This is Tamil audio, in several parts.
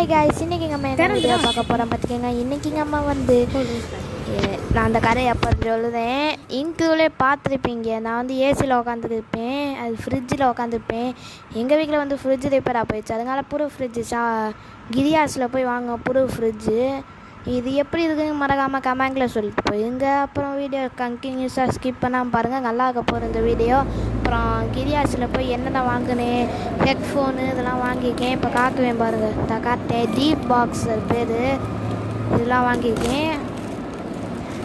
ஹாய் காய்ஸ், இன்றைக்கி நம்ம என்ன வீடியோ பார்க்க போகிறோம் பார்த்துக்கோங்க. இன்றைக்கி நம்ம வந்து நான் அந்த கதை எப்போ சொல்லுதேன் இங்க்லே பார்த்துருப்பீங்க. நான் வந்து ஏசியில் உட்காந்துருப்பேன், அது ஃப்ரிட்ஜில் உட்காந்துருப்பேன். எங்கள் வீட்டில் வந்து ஃப்ரிட்ஜு ரிப்பேராக போயிடுச்சு, அதனால புது ஃப்ரிட்ஜு கிரியாஸில் போய் வாங்க புது ஃப்ரிட்ஜு. இது எப்படி இருக்குன்னு மறக்காமல் கமெண்டில் சொல்லிட்டு போயிருங்க. அப்புறம் வீடியோ கண்டினியூஸாக ஸ்கிப் பண்ணாமல் பாருங்கள், நல்லா இருக்க போகிற இந்த வீடியோ. அப்புறம் கிரியாஸில் போய் என்னென்ன வாங்கினேன், ஹெட்ஃபோனு இதெல்லாம் வாங்கியிருக்கேன். இப்போ காட்டுவேன் பாருங்கள், நான் காட்டேன். டீப் பாக்ஸ் பேர், இதெல்லாம் வாங்கியிருக்கேன்.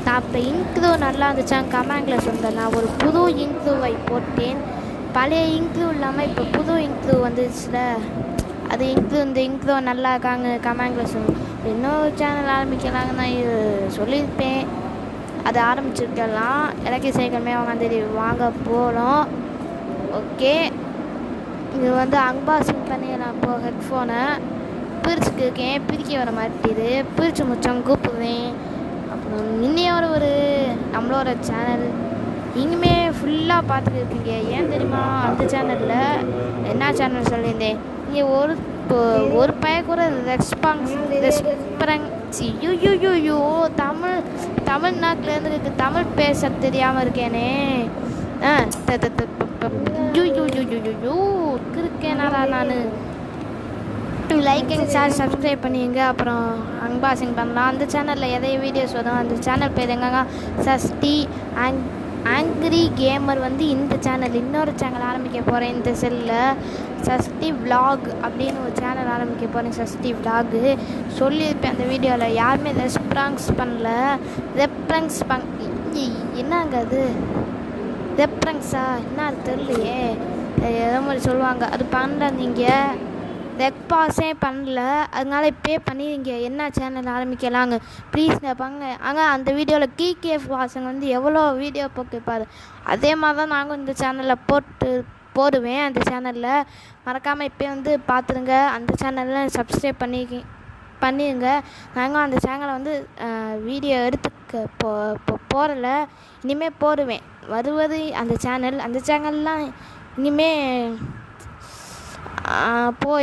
நான் இப்போ இங்க்ளூ நல்லா இருந்துச்சான் கமெண்டில் சொல்கிறேன். நான் ஒரு புது இங்க்ளூவை போட்டேன், பழைய இங்க்ளூ இல்லாமல் இப்போ புது இங்க்ளூ வந்துச்சுல, அது இந்த இங்க்ளூ நல்லா இருக்காங்க கமெண்டில் சொல்லுங்கள். இன்னொரு சேனல் ஆரம்பிக்கலாங்க நான் சொல்லியிருப்பேன், அதை ஆரம்பிச்சிருக்கலாம். இலக்கிய சைக்கிள்மே வாங்க போகிறோம். ஓகே, இது வந்து அன்பாக்சிங் பண்ணி நான் இப்போ ஹெட்ஃபோனை பிரிச்சுக்கிருக்கேன். பிரிக்க வர மாட்டேது, பிரித்து முடிச்சோம் கூப்பிடுவேன். அப்புறம் இன்னையோட ஒரு நம்மளோட சேனல் இனிமே ஃபுல்லாக பார்த்துட்டு இருக்கீங்க. ஏன் தெரியுமா, அந்த சேனலில் என்ன சேனல் சொல்லியிருந்தேன், இங்கே ஒரு பையன் கூட யூ தமிழ்நாட்டிலேருந்து தமிழ் பேச தெரியாமல் இருக்கேனே. இருக்கேனாடா நான். லைக் அண்ட் ஷேர் சப்ஸ்கிரைப் பண்ணிங்க. அப்புறம் அன்பாக்சிங் பண்ணலாம். அந்த சேனலில் எதைய வீடியோஸ் வரும், அந்த சேனல் பேர் எங்கங்க சஷ்டி ஆங்கிரி கேமர். வந்து இந்த சேனல் இன்னொரு சேனல் ஆரம்பிக்க போகிறேன் இந்த செல்லில், சஷ்டி விலாக் அப்படின்னு ஒரு சேனல் ஆரம்பிக்க போகிறேன். சஷ்டி விலாகு சொல்லியிருப்பேன் அந்த வீடியோவில். யாருமே ரெஸ்பான்ஸ் பண்ணல. என்னங்க அது ரெப்ரங்ஸா என்ன அது தெரியலையே, எதோ மாதிரி சொல்லுவாங்க. அது பண்ணல, நீங்கள் ரெக்பாஸே பண்ணல, அதனால இப்பே பண்ணிடுங்க. என்ன சேனல் ஆரம்பிக்கலாங்க ப்ளீஸ் கேட்பாங்க. ஆனால் அந்த வீடியோவில் கேஎஃப் வாசங்க வந்து எவ்வளோ வீடியோ போட்டுப்பாரு, அதே மாதிரி தான் நாங்கள் இந்த சேனலில் போடுவேன். அந்த சேனலில் மறக்காமல் இப்போ வந்து பார்த்துருங்க. அந்த சேனலில் சப்ஸ்கிரைப் பண்ணிடுங்க. நாங்கள் அந்த சேனலை வந்து வீடியோ எடுத்துக்க போடல, இனிமேல் போடுவேன். வருவது அந்த சேனல்லாம் இனிமேல்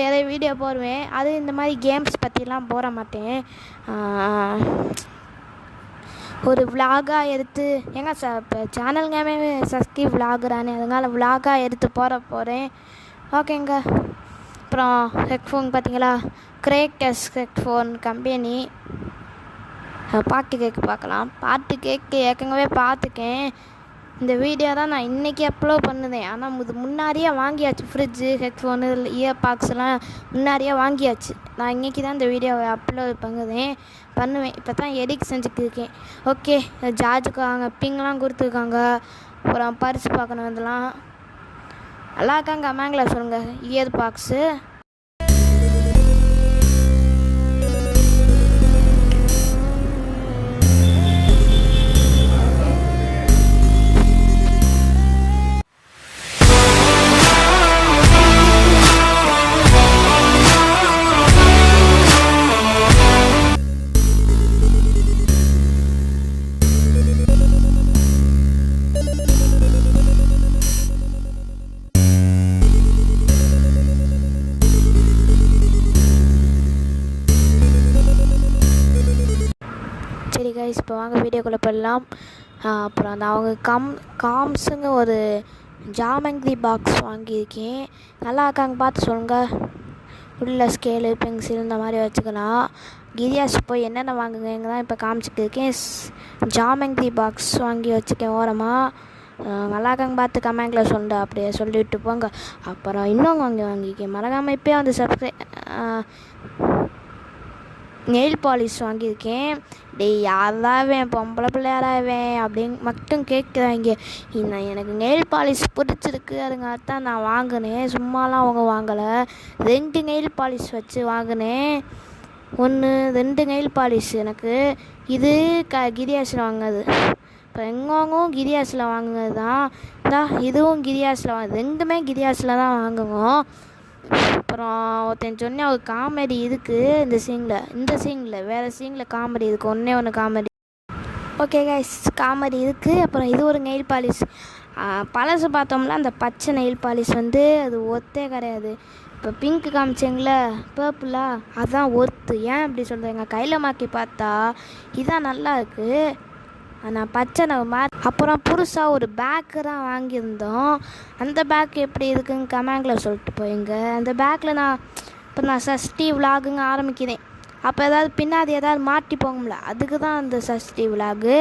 எதை வீடியோ போடுவேன். அது இந்த மாதிரி கேம்ஸ் பற்றிலாம் போட மாட்டேன். ஒரு விலாகாக எடுத்து இப்போ சேனலுங்காமே சஷ்டி விலாகுறானே, அதனால் விலாகாக எடுத்து போகிறேன். ஓகேங்க. அப்புறம் ஹெட்ஃபோன் பார்த்தீங்களா, கிரேக்கஸ் ஹெட்ஃபோன் கம்பெனி. பாட்டு கேட்க பார்க்கலாம். பாட்டு கேட்க ஏற்கனவே பார்த்துக்கேன். இந்த வீடியோ தான் நான் இன்றைக்கி அப்லோட் பண்ணுதேன். ஆனால் இது முன்னாடியே வாங்கியாச்சு. ஃப்ரிட்ஜு, ஹெட்ஃபோனு, இயர் பாக்ஸ்லாம் முன்னாடியே வாங்கியாச்சு. நான் இன்றைக்கி தான் இந்த வீடியோவை அப்லோட் பண்ணுவேன். இப்போ தான் எடிட் செஞ்சுக்கிருக்கேன். ஓகே, ஜார்ஜுக்காங்க பிங்லாம் கொடுத்துருக்காங்க. அப்புறம் பரிசு பார்க்கணும், இதெல்லாம் நல்லா இருக்காங்க கமெண்டில் சொல்லுங்கள். இயர் பாக்ஸு சரி கைஸ், இப்போ வாங்க வீடியோக்குள்ளே போடலாம். அப்புறம் அந்த அவங்க காம்ஸுங்க ஒரு ஜாமெண்ட்ரி பாக்ஸ் வாங்கியிருக்கேன். நல்லா இருக்காங்க, பார்த்து சொல்லுங்கள். உள்ள ஸ்கேலு, பென்சில் இந்த மாதிரி வச்சுக்கலாம். கிரியாஸ் போய் என்னென்ன வாங்குங்க தான் இப்போ காமிச்சிக்கிருக்கேன். ஜாமெண்ட்ரி பாக்ஸ் வாங்கி வச்சுக்கேன் ஓரமாக. நல்லா இருக்காங்க, பார்த்து கமெண்டில் சொல்லுங்க, அப்படியே சொல்லிவிட்டு போங்க. அப்புறம் இன்னும் வாங்கியிருக்கேன், மறக்காமல் இப்போயே வந்து நெயில் பாலிஷ் வாங்கியிருக்கேன். யாராவேன் பொம்பளை பிள்ளையாராவேன் அப்படின்னு மட்டும் கேட்குறாங்க. எனக்கு நெயில் பாலிஷ் பிடிச்சிருக்கு, அதுங்காக தான் நான் வாங்கினேன். சும்மாலாம் அவங்க வாங்கலை. 2 நெயில் பாலிஷ் வச்சு வாங்கினேன். 2 நெயில் பாலிஷ் எனக்கு. இது கிரியாஸில் வாங்கினது. இப்போ எங்கோங்கும் கிரியாஸில் வாங்கினது தான். இதுவும் கிரியாஸில் 2மே கிரியாஸில் தான் வாங்குவோம். அப்புறம் ஒருத்தன் சொன்னேன், ஒரு காமெடி இருக்குது இந்த சீனில் வேறு சீனில் காமெடி இருக்குது, ஒன்று காமெடி. ஓகே கைஸ், காமெடி இருக்குது. அப்புறம் இது ஒரு நெயில் பாலிஷ். பழசு பார்த்தோம்னா அந்த பச்சை நெயில் பாலிஷ் வந்து அது ஒத்தே கிடையாது. இப்போ பிங்க்கு காமிச்சிங்களே பர்பிளா அதுதான் ஒர்த்து. ஏன் அப்படி சொல்கிறேங்க, கையில் மாக்கி பார்த்தா இதான் நல்லா இருக்குது. ஆனால் பச்சை நம்ம அப்புறம் புதுசாக ஒரு பேக்கு தான் வாங்கியிருந்தோம். அந்த பேக் எப்படி இருக்குன்னு கமெண்டில் சொல்லிட்டு போயிங்க. அந்த பேக்கில் நான் சஷ்டி விலாகுங்க ஆரம்பிக்கிறேன். அப்போ ஏதாவது பின்னாடி ஏதாவது மாட்டி போகும்ல, அதுக்கு தான் அந்த சஷ்டி விலாகு.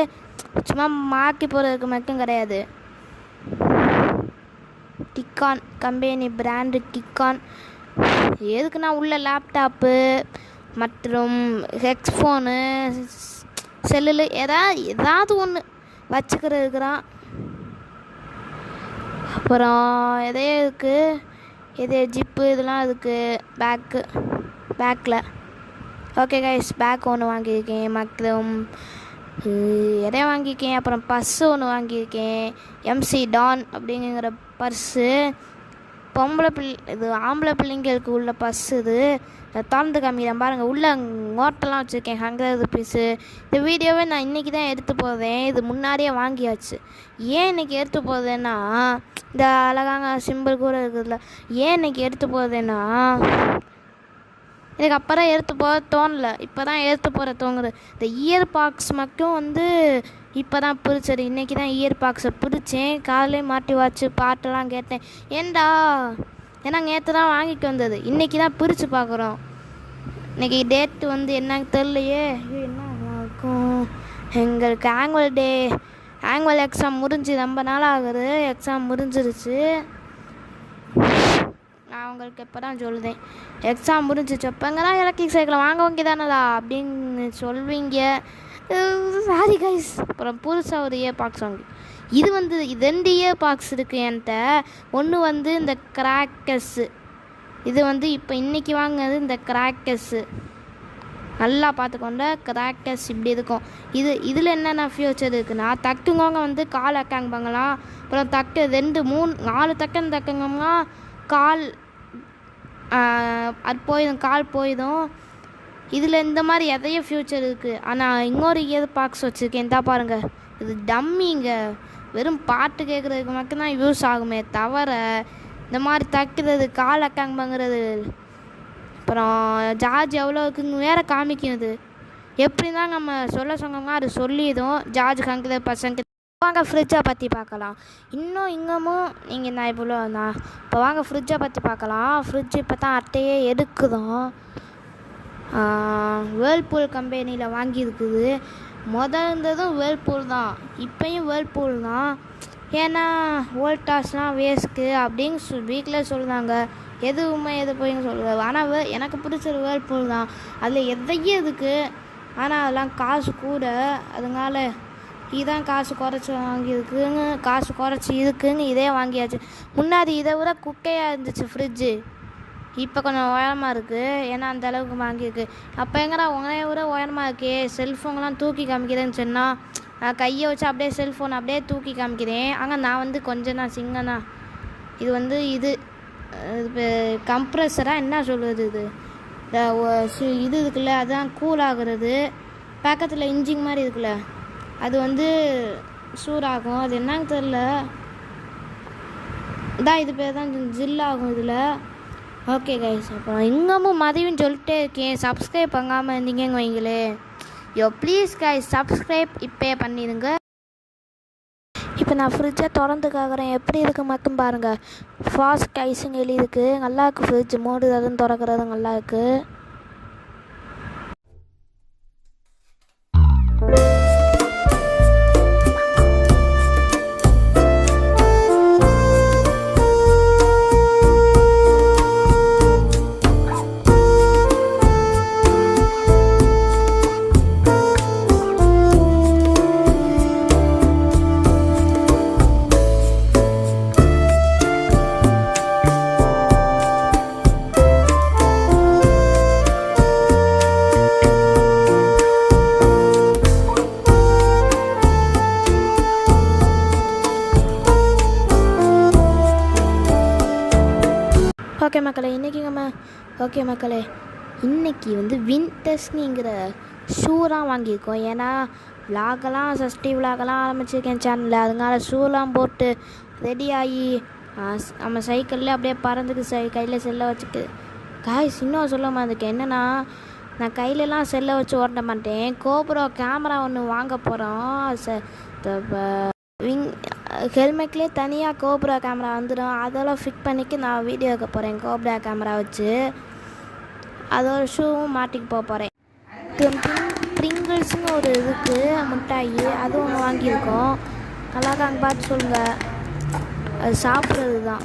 சும்மா மாட்டி போகிறதுக்கு மட்டும் கிடையாது. டிக்கான் கம்பெனி பிராண்டு டிக்கான். எதுக்குன்னா உள்ள லேப்டாப்பு மற்றும் ஹெட்ஃபோனு செல்லில் ஏதாவது ஒன்று வச்சுக்கிறதுக்கு தான். அப்புறம் எதே இருக்குது, எதே ஜிப்பு இதெல்லாம் இருக்குது பேக்கில். ஓகே கைஸ், பேக் ஒன்று வாங்கியிருக்கேன். மற்றும் எதையும் வாங்கியிருக்கேன். அப்புறம் பர்ஸு ஒன்று வாங்கியிருக்கேன். எம்சி டான் அப்படிங்கிற பர்ஸு. இது ஆம்பளை பிள்ளைங்களுக்கு உள்ள பர்ஸு. இது திறந்து காமிக்கிறேன் பாருங்கள். உள்ள நோட்டெல்லாம் வச்சுருக்கேன், 100 ருபீஸு. இந்த வீடியோவே நான் இன்றைக்கி தான் எடுத்து போகிறேன். இது முன்னாடியே வாங்கியாச்சு. ஏன் இன்றைக்கி எடுத்து போகிறேன்னா, இந்த அழகாங்க சிம்பிள் கூட இருக்குதுல்ல, ஏன் இன்றைக்கி எடுத்து போகிறேன்னா, எனக்கு அப்போ தான் எடுத்து போக தோணலை. இப்போ தான் எடுத்து போகிற தோணுது. இந்த இயர் பாக்ஸ் மட்டும் இப்போ தான் பிடிச்சது. இன்றைக்கி தான் இயர் பாக்ஸை பிடிச்சேன். காலையிலே மாட்டி வச்சு பாட்டெல்லாம் கேட்டேன். ஏண்டா நேற்று தான் வாங்கிட்டு வந்தது, இன்றைக்கி தான் பிரித்து பார்க்குறோம். இன்றைக்கி டேட்டு என்னன்னு தெரியலையே. என்ன இருக்கும், எங்களுக்கு ஆனுவல் எக்ஸாம் முடிஞ்சு ரொம்ப நாள் ஆகுது. எக்ஸாம் முடிஞ்சிருச்சு. நான் உங்களுக்கு இப்போ தான் சொல்லுதேன், எக்ஸாம் முடிஞ்சிச்சு. அப்போங்க தான் எலக்ட்ரிக் சைக்கிளை வாங்க தானடா அப்படின்னு சொல்வீங்க. Sorry guys. அப்புறம் புதுசாக ஒரு இயர் பாக்ஸ் வாங்கி, இது 2 இயர் பாக்ஸ் இருக்குது என்கிட்ட. ஒன்று இந்த கிராக்கர்ஸு. இது இப்போ இன்றைக்கி வாங்கினது இந்த கிராக்கர்ஸு. நல்லா பார்த்துக்கொண்ட கிராக்கர்ஸ் இப்படி இருக்கும். இதில் என்னென்ன ஃபியூச்சர் இருக்குன்னா, தட்டுங்கவங்க கால் அக்காங்க பண்ணலாம். அப்புறம் தட்டு 2 3 4 தக்கங்கம்னா கால் அது போயிடும், கால் போயிடும். இதில் இந்த மாதிரி எதையும் ஃப்யூச்சர் இருக்குது. ஆனால் இன்னொரு இயர் பாக்ஸ் வச்சுருக்கேன், தான் பாருங்கள். இது டம்மிங்க, வெறும் பாட்டு கேட்குறதுக்கு மட்டும்தான் யூஸ் ஆகுமே தவிர இந்த மாதிரி தைக்கிறது, கால் அக்காங்க பண்ணுறது, அப்புறம் ஜார்ஜ் எவ்வளோ இருக்குன்னு வேறு காமிக்கிறது. எப்படி தான் நம்ம சொல்ல சொன்னோம்னா அது சொல்லிடும். ஜார்ஜ் கங்குது பசங்க. வாங்க ஃப்ரிட்ஜை பற்றி பார்க்கலாம். இன்னமும் நீங்கள் நான் இப்போ வாங்க ஃப்ரிட்ஜை பற்றி பார்க்கலாம். ஃப்ரிட்ஜ் இப்போ தான் அட்டையே எடுக்குதோம். வேர்ல்பூல் கம்பெனியில் வாங்கியிருக்குது. இருந்ததும் வேர்ல்பூல் தான், இப்போயும் வேர்ல்பூல் தான். ஏன்னா வோல்டாஸ்லாம் வேஸ்ட்டு அப்படின்னு வீட்டில் சொல்லுவாங்க. எதுவுமே எது போய்ன்னு சொல்லுவாங்க. ஆனால் எனக்கு பிடிச்சது வேர்ல்பூல் தான். அதில் எதையும் இருக்குது. ஆனால் அதெல்லாம் காசு கூட, அதனால இதான் காசு குறைச்சி வாங்கியிருக்குங்க. காசு குறைச்சி இருக்குங்க, இதே வாங்கியாச்சு. முன்னாடி இதை விட குட்டையாக இருந்துச்சு ஃப்ரிட்ஜு. இப்போ கொஞ்சம் உயரமாக இருக்குது, ஏன்னா அந்த அளவுக்கு வாங்கியிருக்கு. அப்போ எங்கடா உங்களைய விட உயரமாக இருக்கே, செல்ஃபோன்லாம் தூக்கி காமிக்கிறேன்னு சொன்னால் கையை வச்சு அப்படியே செல்ஃபோன் அப்படியே தூக்கி காமிக்கிறேன். ஆனால் நான் கொஞ்சம் தான் சிங்கண்ணா. இது இது கம்ப்ரெஸராக என்ன சொல்லுது, இது இருக்குல்ல, அதுதான் கூல் ஆகுறது. பக்கத்தில் இன்ஜின் மாதிரி இருக்குல்ல, அது சூடாகும். அது என்னன்னு தெரில. இது பேர் தான் ஜில்லாகும் இதில். ஓகே கைஸ், அப்புறம் இன்னமும் மதியம் சொல்லிட்டே இருக்கேன், சப்ஸ்கிரைப் பண்ணாமல் இருந்தீங்கன்னு வைங்களே. ப்ளீஸ் கைஸ் சப்ஸ்கிரைப் இப்போ பண்ணிடுங்க. இப்போ நான் ஃப்ரிட்ஜை திறந்து கேட்குறேன், எப்படி இருக்குது மட்டும் பாருங்கள். ஃபாஸ்ட் ஐஸுங்க எழுதிருக்கு, நல்லாயிருக்கு. ஃப்ரிட்ஜ் மூடுறதும் திறக்கிறது நல்லாயிருக்கு. ஓகே மக்களே, இன்றைக்கி வின்டர்ஸ்ங்கிற ஷூலாம் வாங்கியிருக்கோம். ஏன்னா விலாகெல்லாம் சஷ்டி விலாகெல்லாம் ஆரம்பிச்சிருக்கேன் சேனலில். அதனால ஷூலாம் போட்டு ரெடி ஆகி நம்ம சைக்கிளில் அப்படியே பறந்துக்கு கையில் செல்லை வச்சுட்டு காய்ஸ் இன்னும் சொல்ல மாதிரிக்கேன் என்னென்னா நான் கையிலலாம் செல்லை வச்சு ஓட்ட மாட்டேன். கோப்ரோ கேமரா ஒன்று வாங்க போகிறோம். ஹெல்மெட்லேயே தனியாக கோப்ரா கேமரா வந்துடும். அதெல்லாம் ஃபிட் பண்ணிக்கு நான் வீடியோ எடுக்க போகிறேன் கோப்ரா கேமரா வச்சு. அதோட ஷூவும் மாட்டிக்கு போக போகிறேன். ப்ரிங்கிள்ஸ்னு ஒரு இதுக்கு மிட்டாயி அதுவும் ஒன்று வாங்கியிருக்கோம். நல்லா அங்கே பார்த்து சொல்லுங்கள். அது சாப்பிட்றது தான்.